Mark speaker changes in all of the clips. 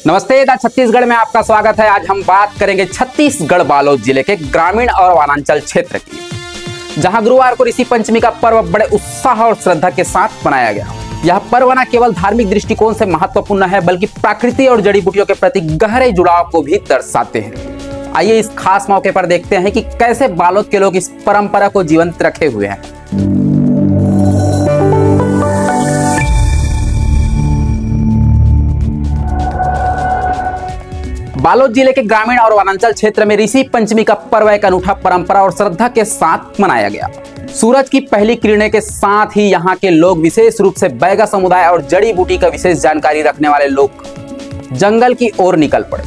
Speaker 1: नमस्ते द छत्तीसगढ़ में आपका स्वागत है। आज हम बात करेंगे छत्तीसगढ़ बालोद जिले के ग्रामीण और वनांचल क्षेत्र की, जहां गुरुवार को ऋषि पंचमी का पर्व बड़े उत्साह और श्रद्धा के साथ मनाया गया। यह पर्व न केवल धार्मिक दृष्टिकोण से महत्वपूर्ण है, बल्कि प्रकृति और जड़ी बूटियों के प्रति गहरे जुड़ाव को भी दर्शाते हैं। आइए इस खास मौके पर देखते हैं कि कैसे बालोद के लोग इस परंपरा को जीवंत रखे हुए हैं। बालोद जिले के ग्रामीण और वनांचल क्षेत्र में ऋषि पंचमी का पर्व एक अनूठा परंपरा और श्रद्धा के साथ मनाया गया। सूरज की पहली किरणें के साथ ही यहाँ के लोग, विशेष रूप से बैगा समुदाय और जड़ी बूटी का विशेष जानकारी रखने वाले लोग, जंगल की ओर निकल पड़े।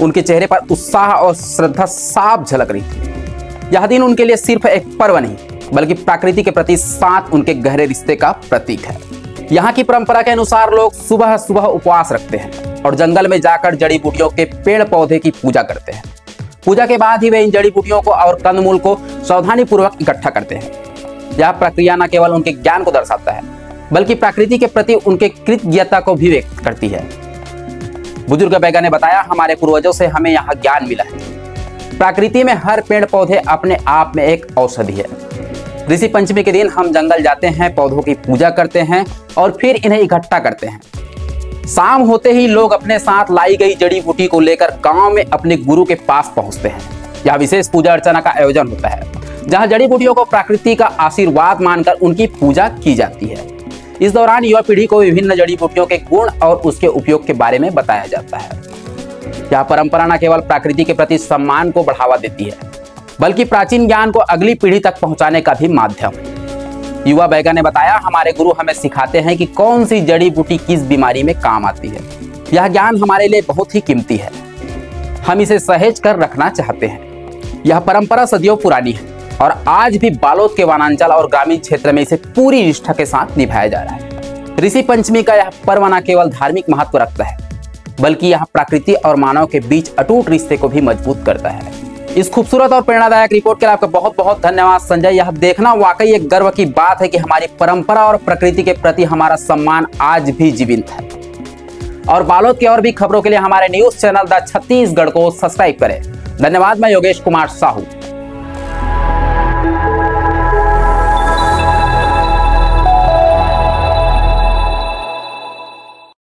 Speaker 1: उनके चेहरे पर उत्साह और श्रद्धा साफ झलक रही थी। यह दिन उनके लिए सिर्फ एक पर्व नहीं, बल्कि प्रकृति के प्रति साथ उनके गहरे रिश्ते का प्रतीक है। यहाँ की परंपरा के अनुसार लोग सुबह सुबह उपवास रखते हैं और जंगल में जाकर जड़ी बूटियों के पेड़ पौधे की पूजा करते हैं। पूजा के बाद ही वे इन जड़ी बूटियों को और कंदमूल को सावधानी पूर्वक इकट्ठा करते हैं। यह प्रक्रिया न केवल उनके ज्ञान को दर्शाता है, बल्कि प्रकृति के प्रति उनके कृतज्ञता को भी व्यक्त करती है। बुजुर्ग बैगा ने बताया, हमारे पूर्वजों से हमें यहाँ ज्ञान मिला है। प्रकृति में हर पेड़ पौधे अपने आप में एक औषधि है। ऋषि पंचमी के दिन हम जंगल जाते हैं, पौधों की पूजा करते हैं और फिर इन्हें इकट्ठा करते हैं। शाम होते ही लोग अपने साथ लाई गई जड़ी बूटी को लेकर गांव में अपने गुरु के पास पहुंचते हैं। यह विशेष पूजा अर्चना का आयोजन होता है, जहां जड़ी बूटियों को प्रकृति का आशीर्वाद मानकर उनकी पूजा की जाती है। इस दौरान युवा पीढ़ी को विभिन्न जड़ी बूटियों के गुण और उसके उपयोग के बारे में बताया जाता है। यह परंपरा न केवल प्रकृति के प्रति सम्मान को बढ़ावा देती है, बल्कि प्राचीन ज्ञान को अगली पीढ़ी तक पहुंचाने का भी माध्यम है। युवा बैगा ने बताया, हमारे गुरु हमें सिखाते हैं कि कौन सी जड़ी बूटी किस बीमारी में काम आती है। यह ज्ञान हमारे लिए बहुत ही कीमती है। हम इसे सहेज कर रखना चाहते हैं। यह परंपरा सदियों पुरानी है और आज भी बालोद के वनांचल और ग्रामीण क्षेत्र में इसे पूरी निष्ठा के साथ निभाया जा रहा है। ऋषि पंचमी का यह पर्व न केवल धार्मिक महत्व रखता है, बल्कि यह प्रकृति और मानव के बीच अटूट रिश्ते को भी मजबूत करता है। इस खूबसूरत और प्रेरणादायक रिपोर्ट के लिए आपका बहुत बहुत धन्यवाद संजय। यह देखना वाकई एक गर्व की बात है कि हमारी परंपरा और प्रकृति के प्रति हमारा सम्मान आज भी जीवित है। और बालोद की और भी खबरों के लिए हमारे न्यूज चैनल द छत्तीसगढ़ को सब्सक्राइब करें। धन्यवाद। मैं योगेश कुमार साहू।